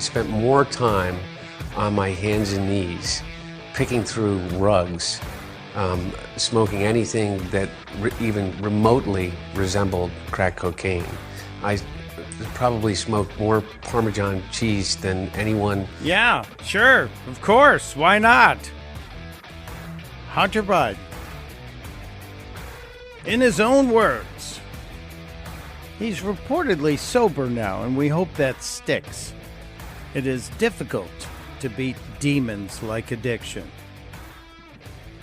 spent more time on my hands and knees, picking through rugs, smoking anything that even remotely resembled crack cocaine. I probably smoked more Parmesan cheese than anyone. Yeah, sure, of course, why not? Hunter Biden, in his own words, he's reportedly sober now, and we hope that sticks. It is difficult to beat demons like addiction.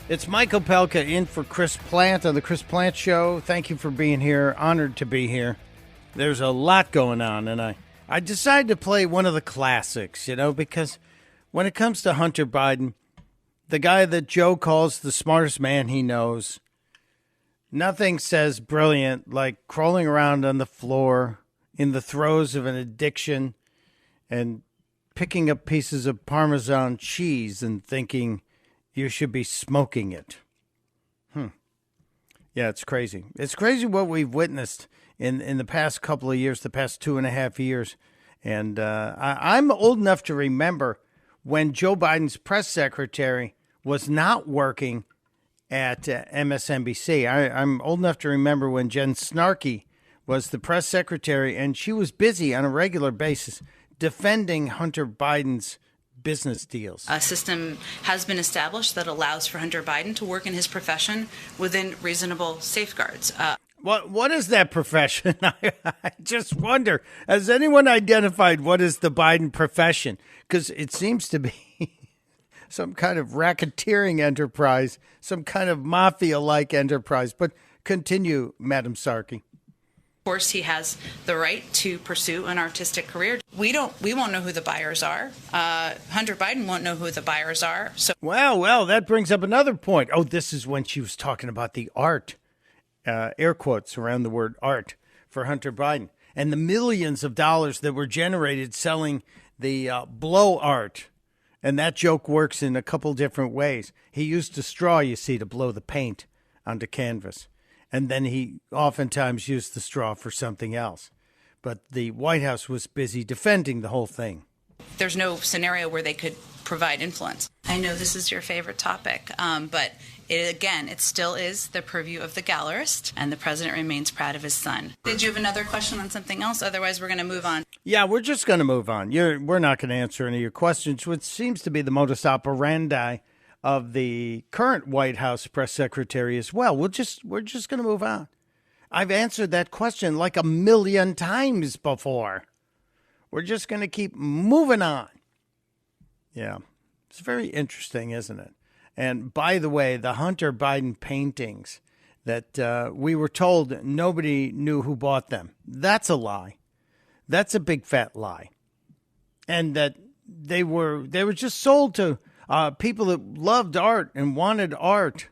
It's Mike Opelka in for Chris Plant on the Chris Plant Show. Thank you for being here. Honored to be here. There's a lot going on, and I decided to play one of the classics, because when it comes to Hunter Biden, the guy that Joe calls the smartest man he knows, nothing says brilliant like crawling around on the floor in the throes of an addiction and picking up pieces of Parmesan cheese and thinking you should be smoking it. Yeah, it's crazy. It's crazy what we've witnessed in the past couple of years, the past 2.5 years. And I'm old enough to remember when Joe Biden's press secretary was not working at MSNBC. I'm old enough to remember when Jen Snarky was the press secretary, and she was busy on a regular basis defending Hunter Biden's business deals. A system has been established that allows for Hunter Biden to work in his profession within reasonable safeguards. What is that profession? I just wonder. Has anyone identified what is the Biden profession? Because it seems to be some kind of racketeering enterprise, some kind of mafia-like enterprise. But continue, Madam Sarkey. Of course, he has the right to pursue an artistic career. We won't know who the buyers are. Hunter Biden won't know who the buyers are. So, well, that brings up another point. Oh, this is when she was talking about the art, air quotes around the word art for Hunter Biden, and the millions of dollars that were generated selling the blow art. And that joke works in a couple different ways. He used a straw, you see, to blow the paint onto canvas. And then he oftentimes used the straw for something else. But the White House was busy defending the whole thing. There's no scenario where they could provide influence. I know this is your favorite topic, but it still is the purview of the gallerist, and the president remains proud of his son. Did you have another question on something else? Otherwise, we're going to move on. Yeah, we're just going to move on. We're not going to answer any of your questions, which seems to be the modus operandi of the current White House press secretary as well. We're just going to move on. I've answered that question like 1 million times before. We're just going to keep moving on. Yeah, it's very interesting, isn't it? And by the way, the Hunter Biden paintings that we were told nobody knew who bought them, that's a lie. That's a big fat lie. And that they were just sold to people that loved art and wanted art.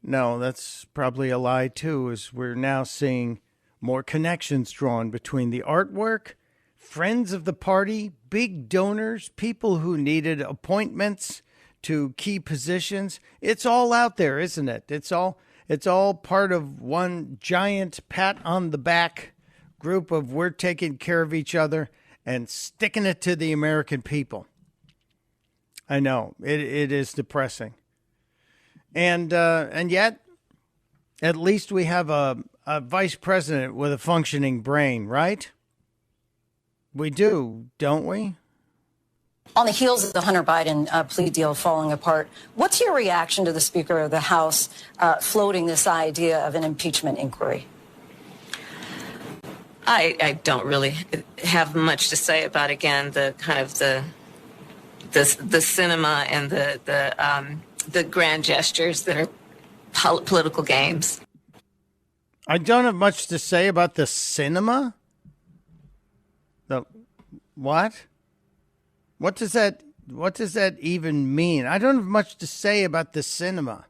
No, that's probably a lie, too, as we're now seeing more connections drawn between the artwork, friends of the party, big donors, people who needed appointments to key positions. It's all out there, isn't it? It's all part of one giant pat on the back group of we're taking care of each other and sticking it to the American people. I know it is depressing, and yet, at least we have a vice president with a functioning brain, right? We do, don't we? On the heels of the Hunter Biden plea deal falling apart, what's your reaction to the Speaker of the House floating this idea of an impeachment inquiry? I don't really have much to say about, again, the kind of the cinema and the grand gestures that are political games. I don't have much to say about the cinema. The what? What does that even mean? I don't have much to say about the cinema.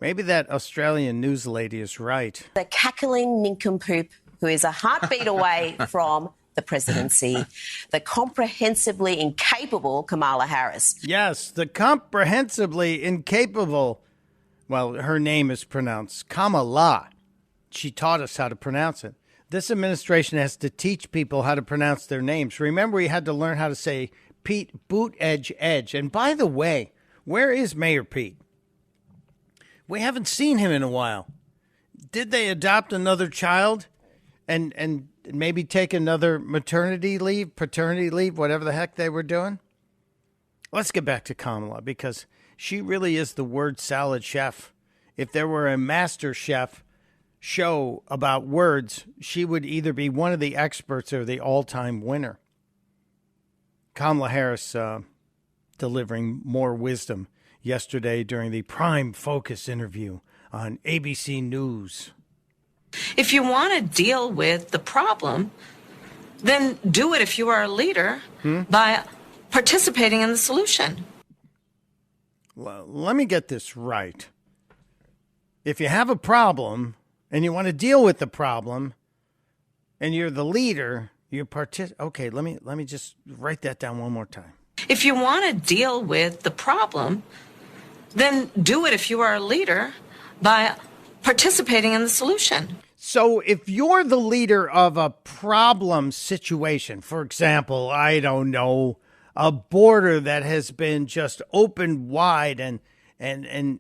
Maybe that Australian news lady is right. The cackling nincompoop who is a heartbeat away from the presidency, the comprehensively incapable Kamala Harris. Yes, the comprehensively incapable, well, her name is pronounced Kamala. She taught us how to pronounce it. This administration has to teach people how to pronounce their names. Remember, we had to learn how to say Pete Buttigieg. And by the way, where is Mayor Pete? We haven't seen him in a while. Did they adopt another child and maybe take another maternity leave, paternity leave, whatever the heck they were doing? Let's get back to Kamala, because she really is the word salad chef. If there were a master chef show about words, she would either be one of the experts or the all-time winner. Kamala Harris delivering more wisdom yesterday during the Prime Focus interview on ABC News. If you want to deal with the problem, then do it, if you are a leader, by participating in the solution. Well, let me get this right. If you have a problem and you want to deal with the problem and you're the leader, you okay, let me just write that down one more time. If you want to deal with the problem, then do it, if you are a leader, by participating in the solution. So if you're the leader of a problem situation, for example, I don't know, a border that has been just opened wide and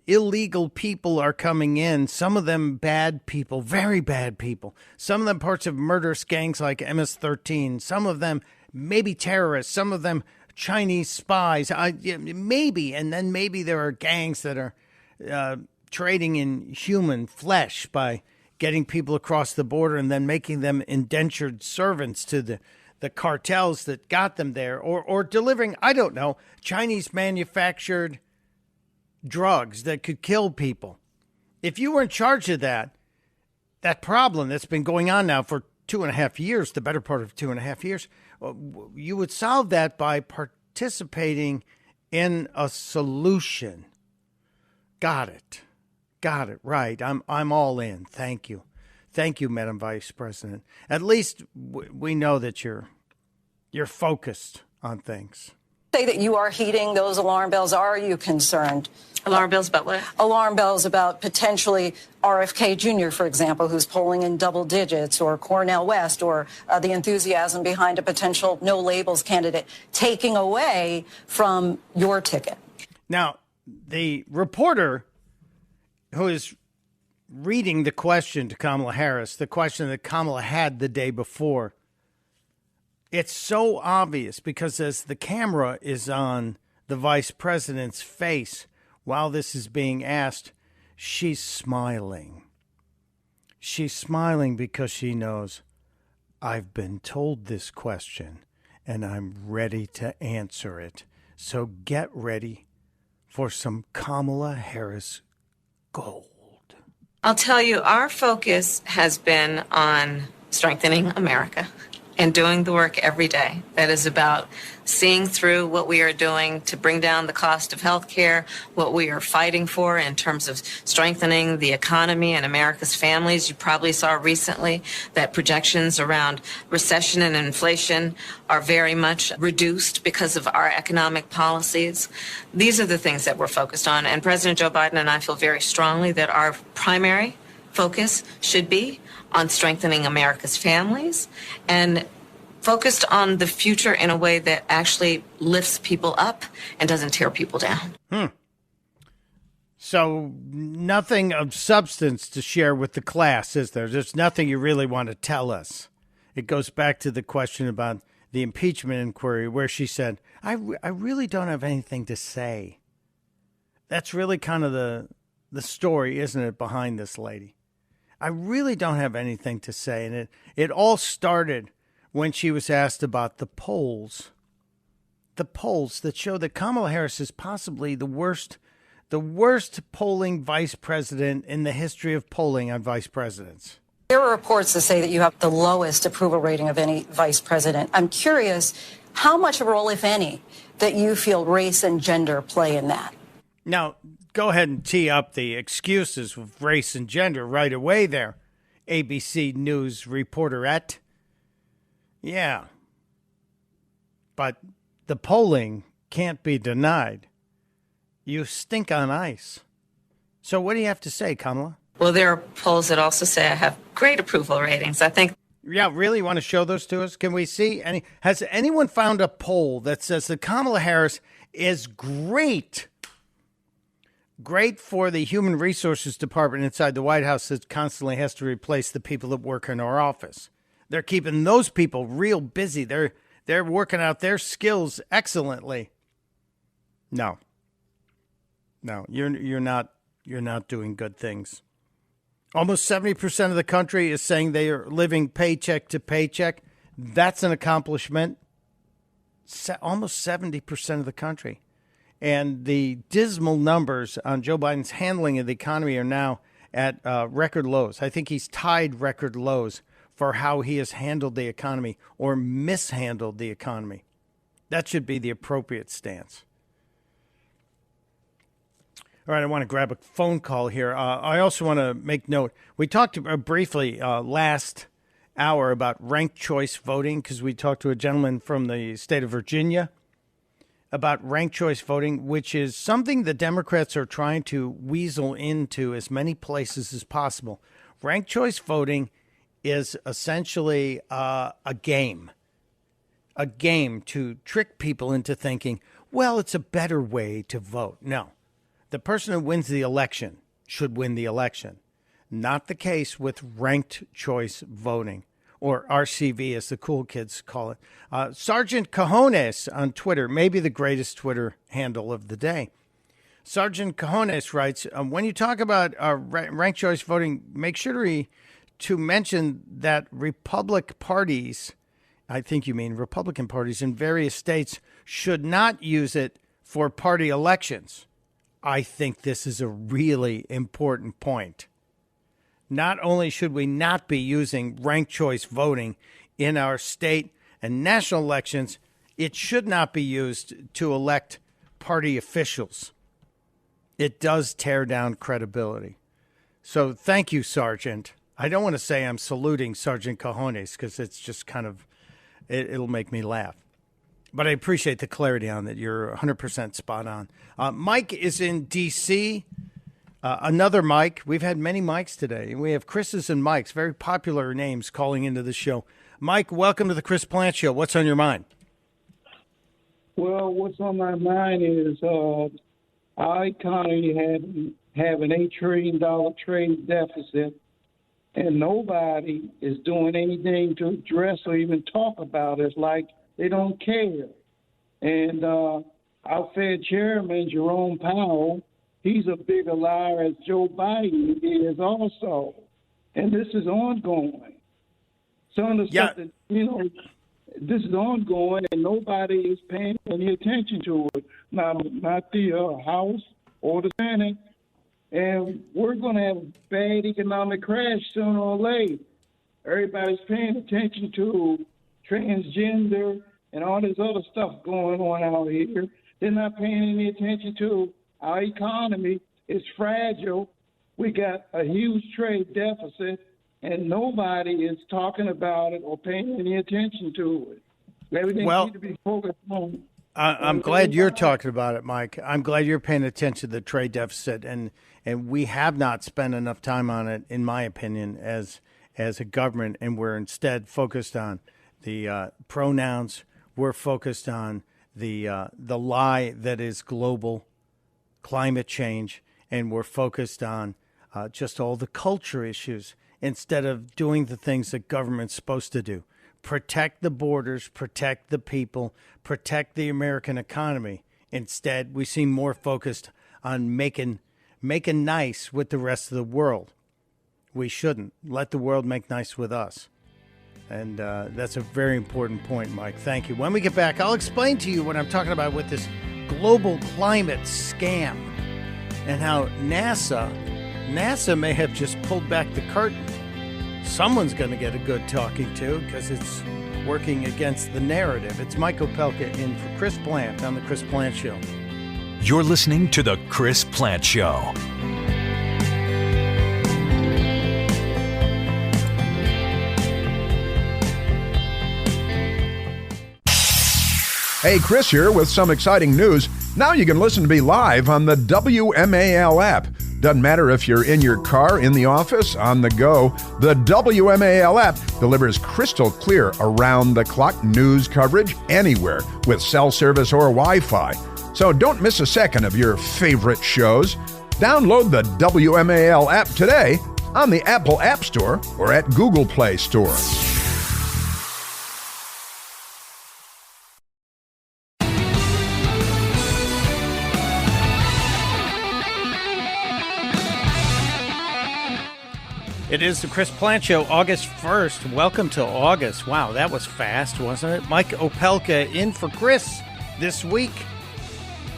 illegal people are coming in, some of them bad people, very bad people, some of them parts of murderous gangs like MS-13, some of them maybe terrorists, some of them Chinese spies, maybe, and then maybe there are gangs that are trading in human flesh by getting people across the border and then making them indentured servants to the cartels that got them there, or delivering, I don't know, Chinese manufactured drugs that could kill people. If you were in charge of that problem that's been going on now for 2.5 years, the better part of 2.5 years, you would solve that by participating in a solution. Got it. Right. I'm all in. Thank you, Madam Vice President. At least we know that you're focused on things. Say that you are heeding those alarm bells. Are you concerned? Alarm bells about what? Alarm bells about potentially RFK Jr., for example, who's polling in double digits, or Cornel West, or the enthusiasm behind a potential no labels candidate taking away from your ticket. Now, the reporter who is reading the question to Kamala Harris, the question that Kamala had the day before, it's so obvious because as the camera is on the vice president's face while this is being asked, she's smiling. She's smiling because she knows, I've been told this question and I'm ready to answer it. So get ready for some Kamala Harris gold. I'll tell you, our focus has been on strengthening America and doing the work every day. That is about seeing through what we are doing to bring down the cost of health care, what we are fighting for in terms of strengthening the economy and America's families. You probably saw recently that projections around recession and inflation are very much reduced because of our economic policies. These are the things that we're focused on. And President Joe Biden and I feel very strongly that our primary focus should be on strengthening America's families and focused on the future in a way that actually lifts people up and doesn't tear people down. So nothing of substance to share with the class, is there? There's nothing you really want to tell us. It goes back to the question about the impeachment inquiry where she said, I really don't have anything to say. That's really kind of the story, isn't it, behind this lady? I really don't have anything to say. And it all started when she was asked about the polls that show that Kamala Harris is possibly the worst polling vice president in the history of polling on vice presidents. There are reports that say that you have the lowest approval rating of any vice president. I'm curious how much of a role, if any, that you feel race and gender play in that. Now, go ahead and tee up the excuses of race and gender right away there, ABC News reporterette. Yeah. But the polling can't be denied. You stink on ice. So what do you have to say, Kamala? Well, there are polls that also say I have great approval ratings. I think. Yeah, really? You want to show those to us? Can we see any? Has anyone found a poll that says that Kamala Harris is great for the Human Resources Department inside the White House that constantly has to replace the people that work in our office? They're keeping those people real busy. They're working out their skills excellently. No, you're not doing good things. Almost 70% of the country is saying they are living paycheck to paycheck. That's an accomplishment. Almost 70% of the country. And the dismal numbers on Joe Biden's handling of the economy are now at record lows. I think he's tied record lows for how he has handled the economy or mishandled the economy. That should be the appropriate stance. All right, I want to grab a phone call here. I also want to make note. We talked briefly last hour about ranked choice voting because we talked to a gentleman from the state of Virginia about ranked choice voting, which is something the Democrats are trying to weasel into as many places as possible. Ranked choice voting is essentially a game to trick people into thinking, well, it's a better way to vote. No. The person who wins the election should win the election. Not the case with ranked choice voting, or RCV as the cool kids call it. Sergeant Cajones on Twitter, maybe the greatest Twitter handle of the day. Sergeant Cajones writes, when you talk about ranked choice voting, make sure to mention that Republican parties in various states should not use it for party elections. I think this is a really important point. Not only should we not be using ranked choice voting in our state and national elections, it should not be used to elect party officials. It does tear down credibility. So thank you, Sergeant. I don't want to say I'm saluting Sergeant Cajones because it's just kind of, it'll make me laugh. But I appreciate the clarity on that. You're 100% spot on. Mike is in D.C. Another Mike. We've had many Mikes today. We have Chris's and Mike's, very popular names, calling into the show. Mike, welcome to the Chris Plant Show. What's on your mind? Well, what's on my mind is our economy have an $8 trillion trade deficit, and nobody is doing anything to address or even talk about it. Like they don't care. And our Fed chairman, Jerome Powell, he's a bigger liar as Joe Biden is also. And this is ongoing. Some of the stuff that, this is ongoing and nobody is paying any attention to it. Not the House or the Senate. And we're going to have a bad economic crash sooner or later. Everybody's paying attention to transgender and all this other stuff going on out here. They're not paying any attention to our economy. It's fragile. We got a huge trade deficit, and nobody is talking about it or paying any attention to it. Everything needs to be focused on. I'm glad you're talking about it, Mike. I'm glad you're paying attention to the trade deficit, and we have not spent enough time on it, in my opinion, as a government, and we're instead focused on the pronouns. We're focused on the lie that is global climate change, and we're focused on just all the culture issues instead of doing the things that government's supposed to do. Protect the borders, protect the people, protect the American economy. Instead, we seem more focused on making nice with the rest of the world. We shouldn't. Let the world make nice with us. And that's a very important point, Mike. Thank you. When we get back, I'll explain to you what I'm talking about with this global climate scam and how NASA may have just pulled back the curtain. Someone's going to get a good talking to because it's working against the narrative. It's Mike Opelka in for Chris Plant on The Chris Plant Show. You're listening to The Chris Plant Show. Hey, Chris here with some exciting news. Now you can listen to me live on the WMAL app. Doesn't matter if you're in your car, in the office, on the go, the WMAL app delivers crystal clear around-the-clock news coverage anywhere with cell service or Wi-Fi. So don't miss a second of your favorite shows. Download the WMAL app today on the Apple App Store or at Google Play Store. It is the Chris Plant Show, August 1st. Welcome to August. Wow, that was fast, wasn't it? Mike Opelka in for Chris this week.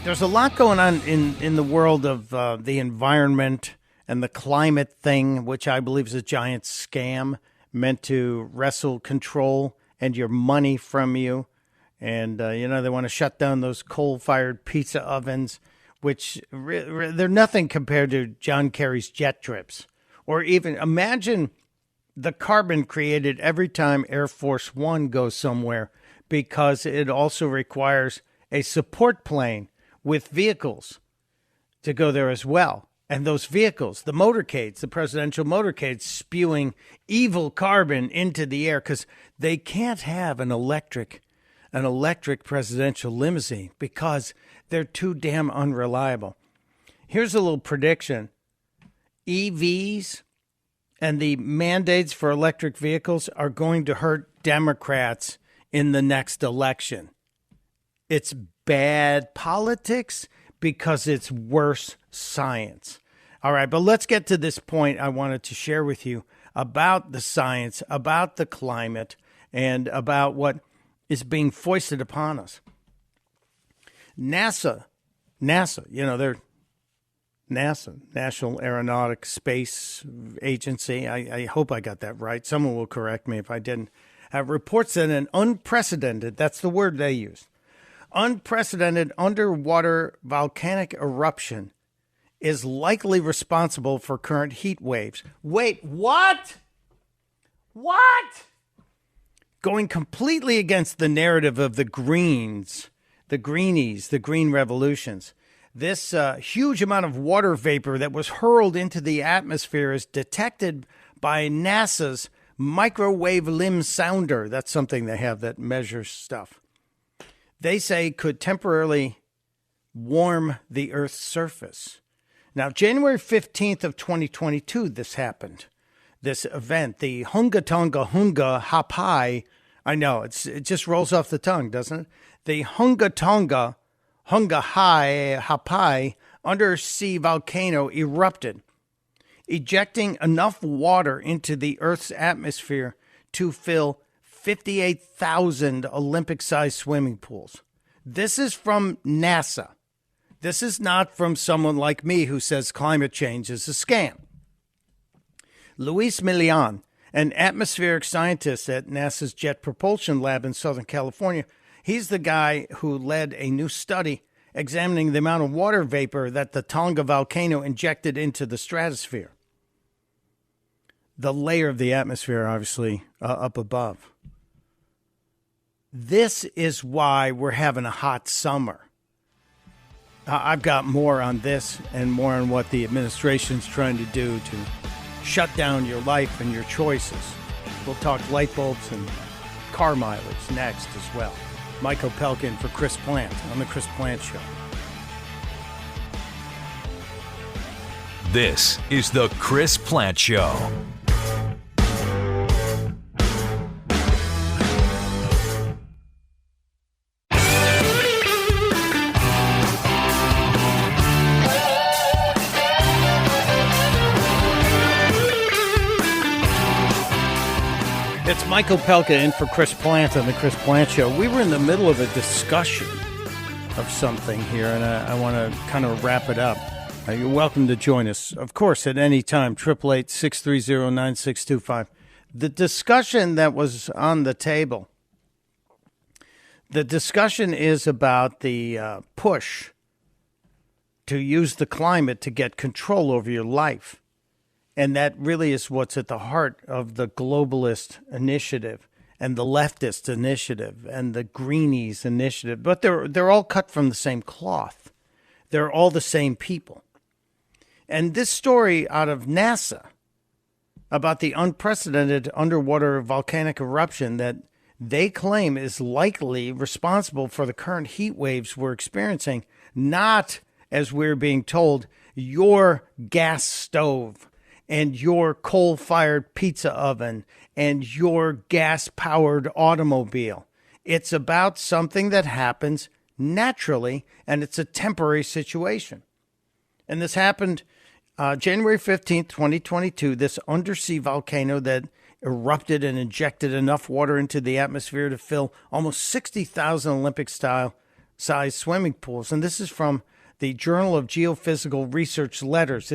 There's a lot going on in the world of the environment and the climate thing, which I believe is a giant scam meant to wrestle control and your money from you. And, they want to shut down those coal-fired pizza ovens, which they're nothing compared to John Kerry's jet trips. Or even imagine the carbon created every time Air Force One goes somewhere, because it also requires a support plane with vehicles to go there as well. And those vehicles, the motorcades, the presidential motorcades, spewing evil carbon into the air because they can't have an electric presidential limousine because they're too damn unreliable. Here's a little prediction. EVs and the mandates for electric vehicles are going to hurt Democrats in the next election. It's bad politics because it's worse science. All right, but let's get to this point I wanted to share with you about the science, about the climate, and about what is being foisted upon us. NASA, they're NASA, National Aeronautic Space Agency. I hope I got that right. Someone will correct me if I didn't. Reports that an unprecedented, that's the word they use, unprecedented underwater volcanic eruption is likely responsible for current heat waves. Wait, what? What? Going completely against the narrative of the Greens, the Greenies, the Green Revolutions. This huge amount of water vapor that was hurled into the atmosphere is detected by NASA's microwave limb sounder. That's something they have that measures stuff. They say could temporarily warm the Earth's surface. Now, January 15th of 2022, this happened. This event, the Hunga Tonga Hunga Hapai. I know, it just rolls off the tongue, doesn't it? The Hunga Tonga Hunga Hapai undersea volcano erupted, ejecting enough water into the Earth's atmosphere to fill 58,000 Olympic-sized swimming pools. This is from NASA. This is not from someone like me who says climate change is a scam. Luis Milian, an atmospheric scientist at NASA's Jet Propulsion Lab in Southern California, he's the guy who led a new study examining the amount of water vapor that the Tonga volcano injected into the stratosphere. The layer of the atmosphere, obviously, up above. This is why we're having a hot summer. I've got more on this and more on what the administration's trying to do to shut down your life and your choices. We'll talk light bulbs and car mileage next as well. Mike Opelka for Chris Plant on The Chris Plant Show. This is The Chris Plant Show. It's Mike Opelka in for Chris Plant on The Chris Plant Show. We were in the middle of a discussion of something here, and I want to kind of wrap it up. You're welcome to join us, of course, at any time, 888-630-9625. The discussion that was on the table, the discussion is about the push to use the climate to get control over your life. And that really is what's at the heart of the globalist initiative and the leftist initiative and the greenies initiative. But they're all cut from the same cloth. They're all the same people. And this story out of NASA about the unprecedented underwater volcanic eruption that they claim is likely responsible for the current heat waves we're experiencing, not, as we're being told, your gas stove and your coal-fired pizza oven and your gas-powered automobile. It's about something that happens naturally, and it's a temporary situation. And this happened January 15th, 2022, this undersea volcano that erupted and injected enough water into the atmosphere to fill almost 60,000 Olympic-sized swimming pools. And this is from the Journal of Geophysical Research Letters.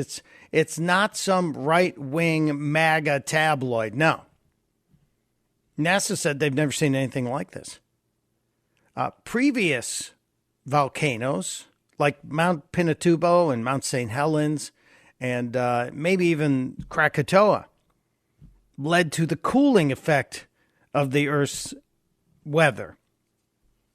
It's not some right-wing MAGA tabloid. No. NASA said they've never seen anything like this. Previous volcanoes, like Mount Pinatubo and Mount St. Helens, and maybe even Krakatoa, led to the cooling effect of the Earth's weather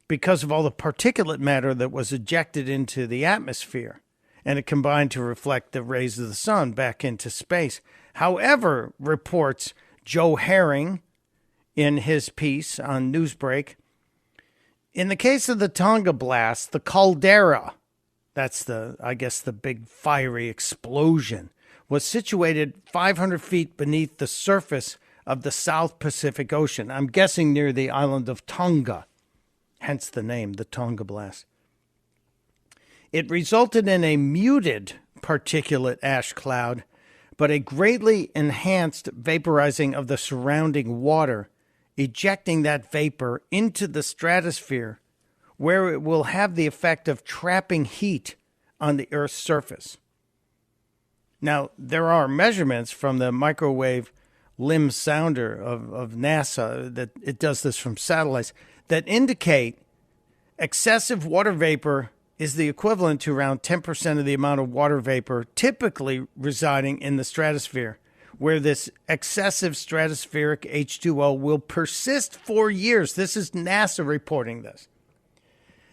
because of all the particulate matter that was ejected into the atmosphere, and it combined to reflect the rays of the sun back into space. However, reports Joe Herring in his piece on Newsbreak, in the case of the Tonga blast, the caldera, that's the big fiery explosion, was situated 500 feet beneath the surface of the South Pacific Ocean. I'm guessing near the island of Tonga, hence the name, the Tonga blast. It resulted in a muted particulate ash cloud, but a greatly enhanced vaporizing of the surrounding water, ejecting that vapor into the stratosphere, where it will have the effect of trapping heat on the Earth's surface. Now, there are measurements from the microwave limb sounder of NASA, that it does this from satellites, that indicate excessive water vapor is the equivalent to around 10% of the amount of water vapor typically residing in the stratosphere, where this excessive stratospheric H2O will persist for years. This is NASA reporting this.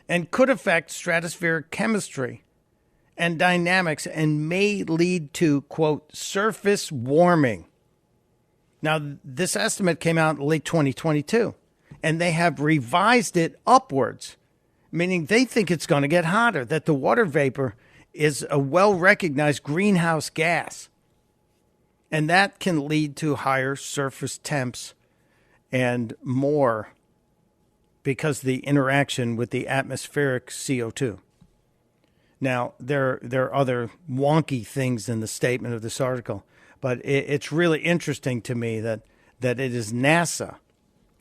And could affect stratospheric chemistry and dynamics and may lead to, quote, surface warming. Now, this estimate came out in late 2022, and they have revised it upwards, meaning they think it's going to get hotter, that the water vapor is a well-recognized greenhouse gas. And that can lead to higher surface temps and more because the interaction with the atmospheric CO2. Now, there are other wonky things in the statement of this article, but it's really interesting to me that it is NASA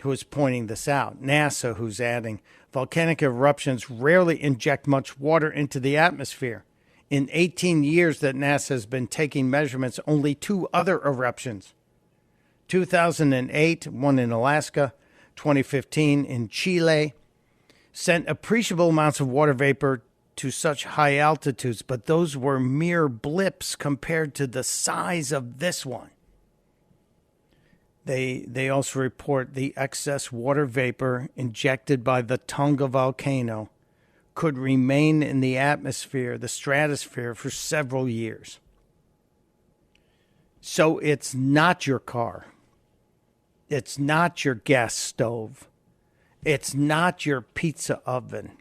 who is pointing this out. NASA who's adding volcanic eruptions rarely inject much water into the atmosphere. In 18 years that NASA has been taking measurements, only 2 other eruptions. 2008, one in Alaska, 2015 in Chile, sent appreciable amounts of water vapor to such high altitudes, but those were mere blips compared to the size of this one. They also report the excess water vapor injected by the Tonga volcano could remain in the atmosphere, the stratosphere, for several years. So it's not your car. It's not your gas stove. It's not your pizza oven.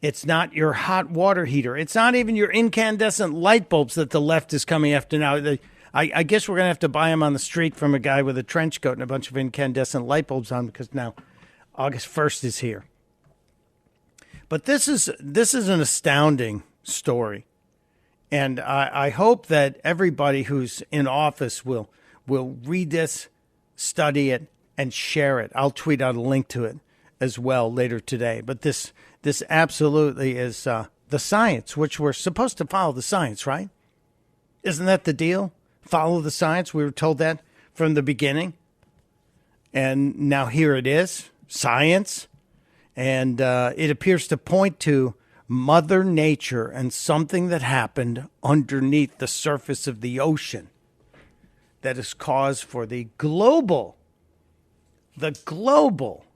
It's not your hot water heater. It's not even your incandescent light bulbs that the left is coming after now. I guess we're going to have to buy them on the street from a guy with a trench coat and a bunch of incandescent light bulbs on, because now August 1st is here. But this is an astounding story. And I hope that everybody who's in office will read this, study it, and share it. I'll tweet out a link to it as well later today. But this absolutely is the science, which we're supposed to follow the science, right? Isn't that the deal? Follow the science. We were told that from the beginning. And now here it is, science. And it appears to point to Mother Nature and something that happened underneath the surface of the ocean that is cause for the global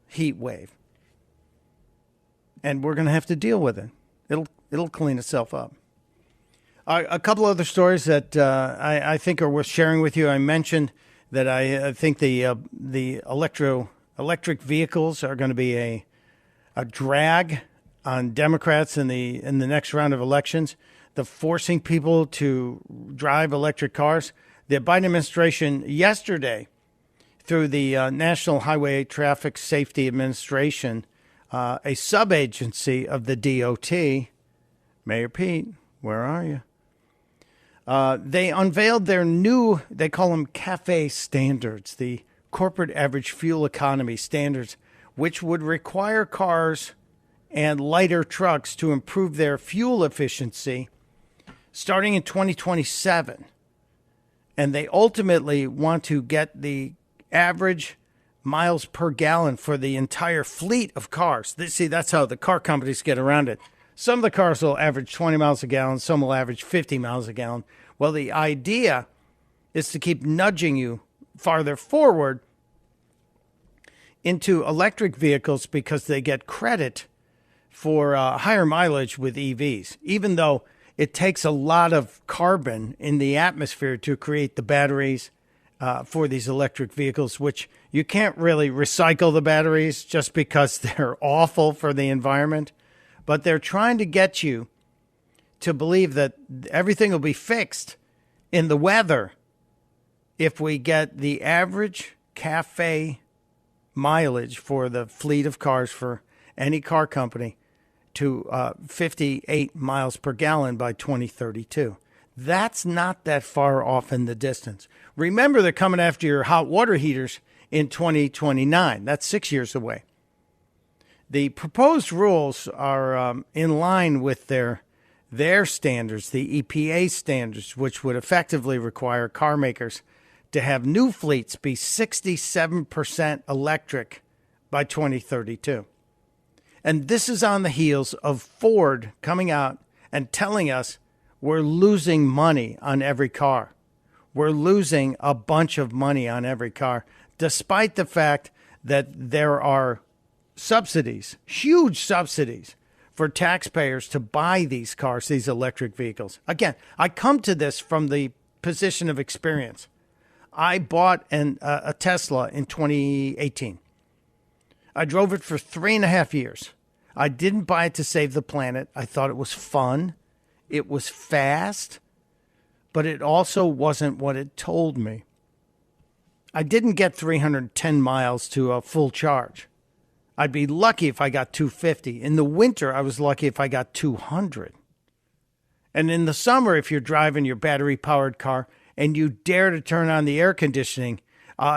heat wave. And we're going to have to deal with it. It'll clean itself up. A couple other stories that I think are worth sharing with you. I mentioned that I think the electric vehicles are going to be a drag on Democrats in the next round of elections. The forcing people to drive electric cars. The Biden administration yesterday, through the National Highway Traffic Safety Administration, a sub-agency of the DOT, Mayor Pete, where are you? They unveiled their new, they call them CAFE standards, the corporate average fuel economy standards, which would require cars and lighter trucks to improve their fuel efficiency starting in 2027. And they ultimately want to get the average miles per gallon for the entire fleet of cars. See, that's how the car companies get around it. Some of the cars will average 20 miles a gallon. Some will average 50 miles a gallon. Well, the idea is to keep nudging you farther forward into electric vehicles because they get credit for higher mileage with EVs, even though it takes a lot of carbon in the atmosphere to create the batteries for these electric vehicles, which you can't really recycle the batteries just because they're awful for the environment. But they're trying to get you to believe that everything will be fixed in the weather if we get the average CAFE mileage for the fleet of cars for any car company to 58 miles per gallon by 2032. That's not that far off in the distance. Remember, they're coming after your hot water heaters in 2029. That's 6 years away. The proposed rules are in line with their standards, the EPA standards, which would effectively require car makers to have new fleets be 67% electric by 2032. And this is on the heels of Ford coming out and telling us we're losing money on every car. We're losing a bunch of money on every car, despite the fact that there are subsidies, huge subsidies for taxpayers to buy these cars, these electric vehicles. Again, I come to this from the position of experience. I bought a Tesla in 2018. I drove it for 3.5 years. I didn't buy it to save the planet. I thought it was fun. It was fast, but it also wasn't what it told me. I didn't get 310 miles to a full charge. I'd be lucky if I got 250. In the winter, I was lucky if I got 200. And in the summer, if you're driving your battery-powered car and you dare to turn on the air conditioning,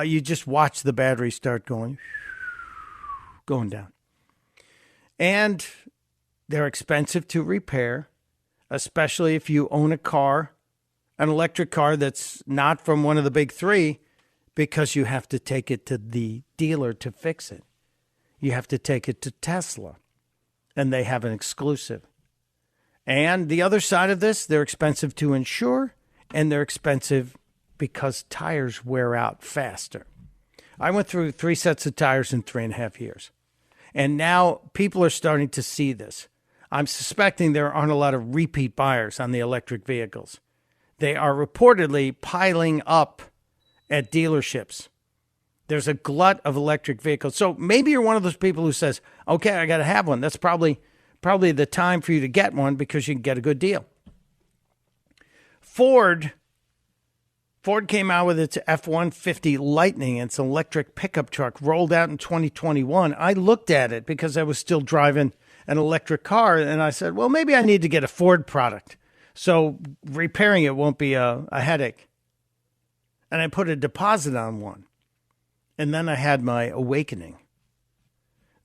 you just watch the battery start going down. And they're expensive to repair, especially if you own a car, an electric car that's not from one of the big three, because you have to take it to the dealer to fix it. You have to take it to Tesla, and they have an exclusive. And the other side of this, they're expensive to insure, and they're expensive because tires wear out faster. I went through 3 sets of tires in 3.5 years. And now people are starting to see this. I'm suspecting there aren't a lot of repeat buyers on the electric vehicles. They are reportedly piling up at dealerships. There's a glut of electric vehicles. So maybe you're one of those people who says, okay, I got to have one. That's probably the time for you to get one because you can get a good deal. Ford came out with its F-150 Lightning. It's an electric pickup truck, rolled out in 2021. I looked at it because I was still driving an electric car, and I said, well, maybe I need to get a Ford product, so repairing it won't be a headache. And I put a deposit on one, and then I had my awakening.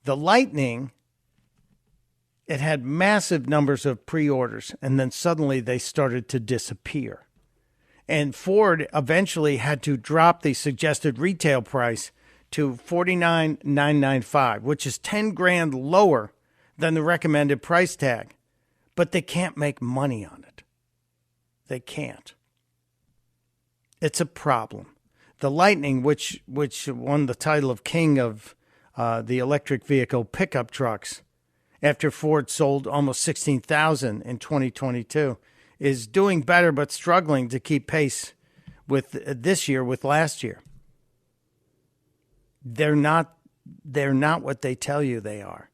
The Lightning, it had massive numbers of pre-orders, and then suddenly they started to disappear. And Ford eventually had to drop the suggested retail price to $49,995, which is $10,000 lower than the recommended price tag. But they can't make money on it. They can't. It's a problem. The Lightning, which won the title of king of the electric vehicle pickup trucks after Ford sold almost 16,000 in 2022, is doing better but struggling to keep pace with this year with last year. They're not what they tell you they are.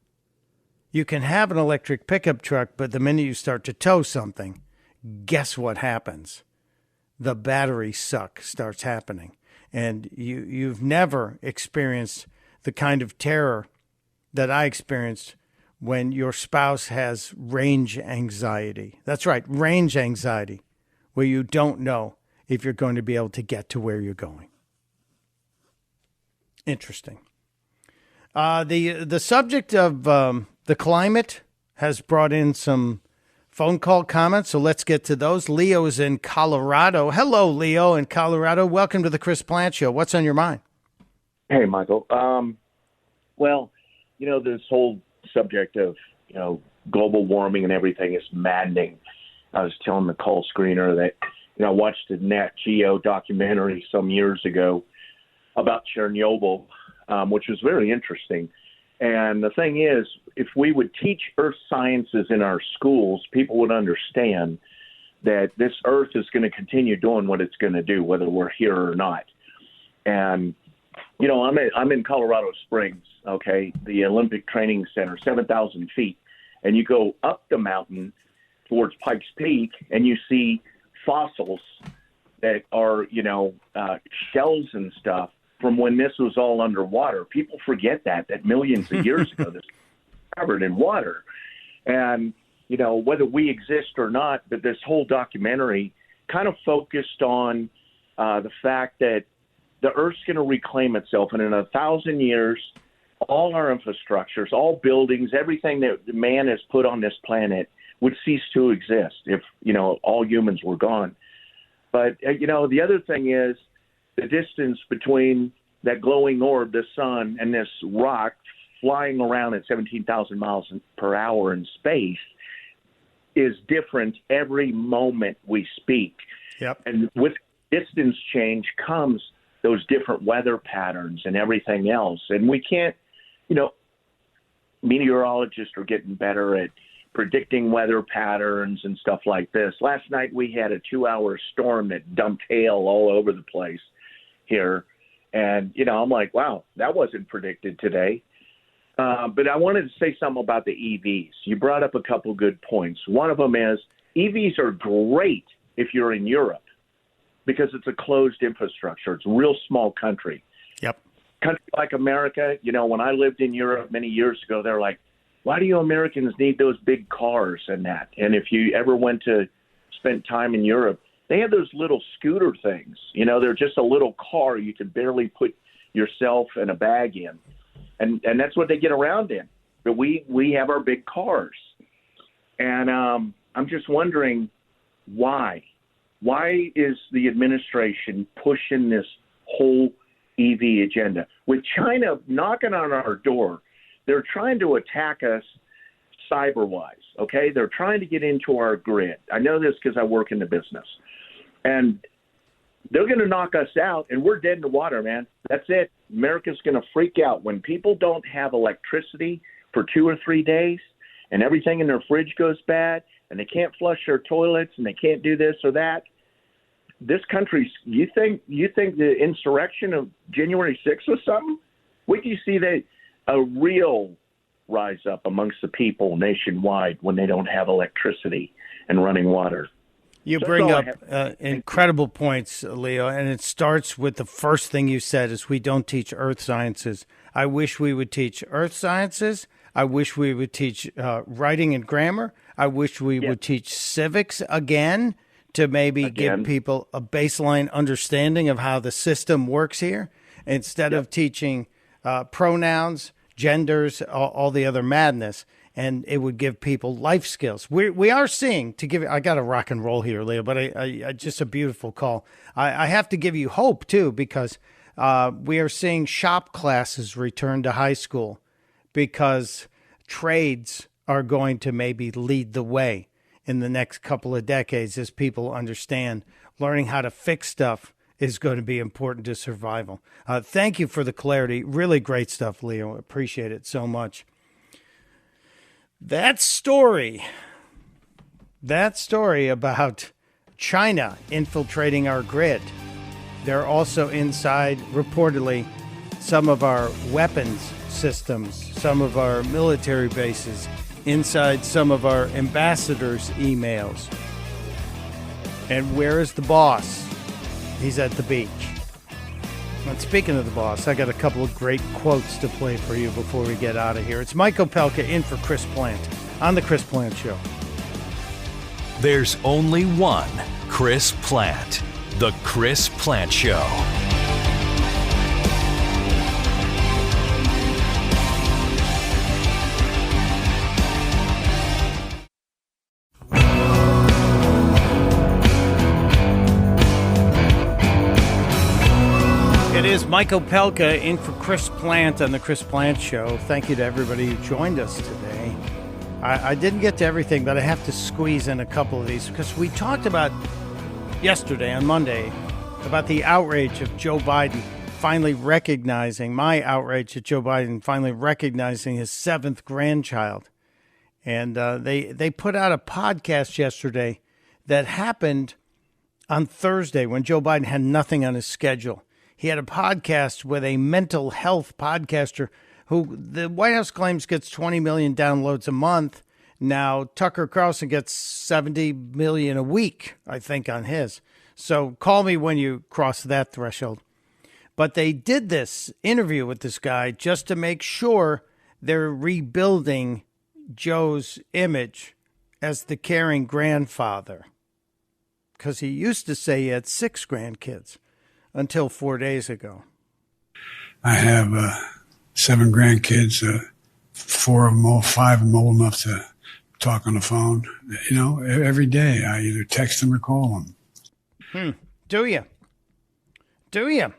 You can have an electric pickup truck, but the minute you start to tow something, guess what happens? The battery suck starts happening. And you've never experienced the kind of terror that I experienced when your spouse has range anxiety. That's right, range anxiety, where you don't know if you're going to be able to get to where you're going. Interesting. The subject of the climate has brought in some phone call comments, so let's get to those. Leo is in Colorado. Hello, Leo in Colorado. Welcome to the Chris Plant Show. What's on your mind? Hey, Michael. Well, this whole subject of, global warming and everything is maddening. I was telling the call screener that, I watched a Nat Geo documentary some years ago about Chernobyl, which was very interesting. And the thing is, if we would teach earth sciences in our schools, people would understand that this earth is going to continue doing what it's going to do, whether we're here or not. And, I'm in Colorado Springs, okay, the Olympic Training Center, 7,000 feet. And you go up the mountain towards Pikes Peak and you see fossils that are, shells and stuff from when this was all underwater. People forget that millions of years ago, this was covered in water. And, whether we exist or not, but this whole documentary kind of focused on the fact that the Earth's going to reclaim itself. And in 1,000 years, all our infrastructures, all buildings, everything that man has put on this planet would cease to exist if, all humans were gone. But, the other thing is the distance between that glowing orb, the sun, and this rock flying around at 17,000 miles per hour in space is different every moment we speak. Yep. And with distance change comes those different weather patterns and everything else. And we can't, meteorologists are getting better at predicting weather patterns and stuff like this. Last night we had a 2-hour storm that dumped hail all over the place here. And, I'm like, wow, that wasn't predicted today. But I wanted to say something about the EVs. You brought up a couple good points. One of them is EVs are great if you're in Europe because it's a closed infrastructure. It's a real small country. Yep. Country like America, when I lived in Europe many years ago, they're like, why do you Americans need those big cars and that? And if you ever went to spend time in Europe, they have those little scooter things. They're just a little car you can barely put yourself and a bag in. And that's what they get around in. But we have our big cars. And I'm just wondering why. Why is the administration pushing this whole EV agenda? With China knocking on our door, they're trying to attack us cyber-wise, okay? They're trying to get into our grid. I know this because I work in the business. And they're going to knock us out, and we're dead in the water, man. That's it. America's going to freak out. When people don't have electricity for 2 or 3 days and everything in their fridge goes bad and they can't flush their toilets and they can't do this or that, this country's – you think the insurrection of January 6th was something? Wait till you see a real rise up amongst the people nationwide when they don't have electricity and running water. You bring up incredible points, Leo, and it starts with the first thing you said is we don't teach earth sciences. I wish we would teach earth sciences. I wish we would teach writing and grammar. I wish we would teach civics again to maybe give people a baseline understanding of how the system works here instead of teaching pronouns, genders, all the other madness. And it would give people life skills. We are seeing, I got to rock and roll here, Leo, but I just a beautiful call. I have to give you hope, too, because we are seeing shop classes return to high school because trades are going to maybe lead the way in the next couple of decades as people understand learning how to fix stuff is going to be important to survival. Thank you for the clarity. Really great stuff, Leo. Appreciate it so much. That story That story about China infiltrating our grid. They're also inside, reportedly, some of our weapons systems, some of our military bases, inside some of our ambassadors' emails. And where is the boss? He's at the beach. And speaking of the boss, I got a couple of great quotes to play for you before we get out of here. It's Mike Opelka in for Chris Plant on The Chris Plant Show. There's only one Chris Plant. The Chris Plant Show. It is Mike Opelka in for Chris Plant on The Chris Plant Show. Thank you to everybody who joined us today. I didn't get to everything, but I have to squeeze in a couple of these because we talked about yesterday on Monday about the outrage of Joe Biden finally recognizing, my outrage at Joe Biden finally recognizing his 7th grandchild. And they put out a podcast yesterday that happened on Thursday when Joe Biden had nothing on his schedule. He had a podcast with a mental health podcaster who the White House claims gets 20 million downloads a month. Now, Tucker Carlson gets 70 million a week, I think, on his. So call me when you cross that threshold. But they did this interview with this guy just to make sure they're rebuilding Joe's image as the caring grandfather. Because he used to say he had 6 grandkids until 4 days ago. I have 7 grandkids, 4 of them old, 5 of them old enough to talk on the phone. You know, every day I either text them or call them. Do you? Do you?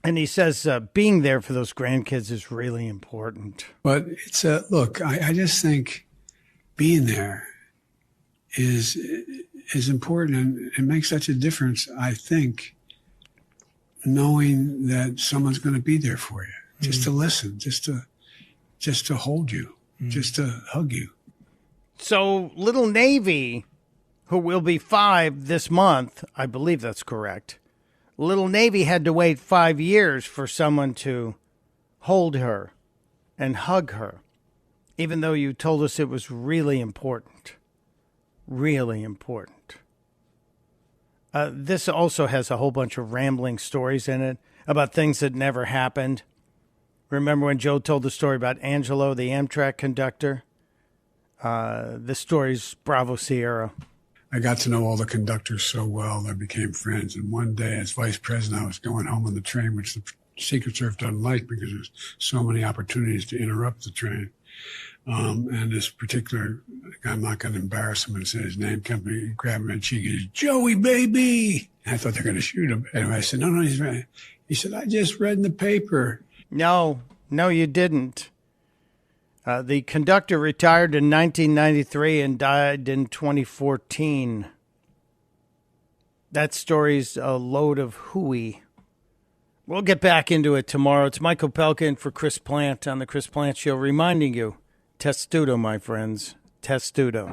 And he says being there for those grandkids is really important. But it's look, I just think being there is important, and it makes such a difference, I think, knowing that someone's going to be there for you, just to listen, just to hold you, just to hug you. So little Navy, who will be 5 this month, I believe that's correct. Little Navy had to wait 5 years for someone to hold her and hug her, even though you told us it was really important. Really important. This also has a whole bunch of rambling stories in it about things that never happened. Remember when Joe told the story about Angelo, the Amtrak conductor? The story's Bravo Sierra. I got to know all the conductors so well, they became friends. And one day, as vice president, I was going home on the train, which the Secret Service doesn't like because there's so many opportunities to interrupt the train. And this particular, I'm not going to embarrass him and say his name, come me, grab him and cheek, he goes, "Joey, baby." And I thought they were going to shoot him. Anyway, I said, no, he's right. He said, "I just read in the paper." No, you didn't. The conductor retired in 1993 and died in 2014. That story's a load of hooey. We'll get back into it tomorrow. It's Mike Opelka in for Chris Plant on The Chris Plant Show, reminding you, testudo, my friends, testudo.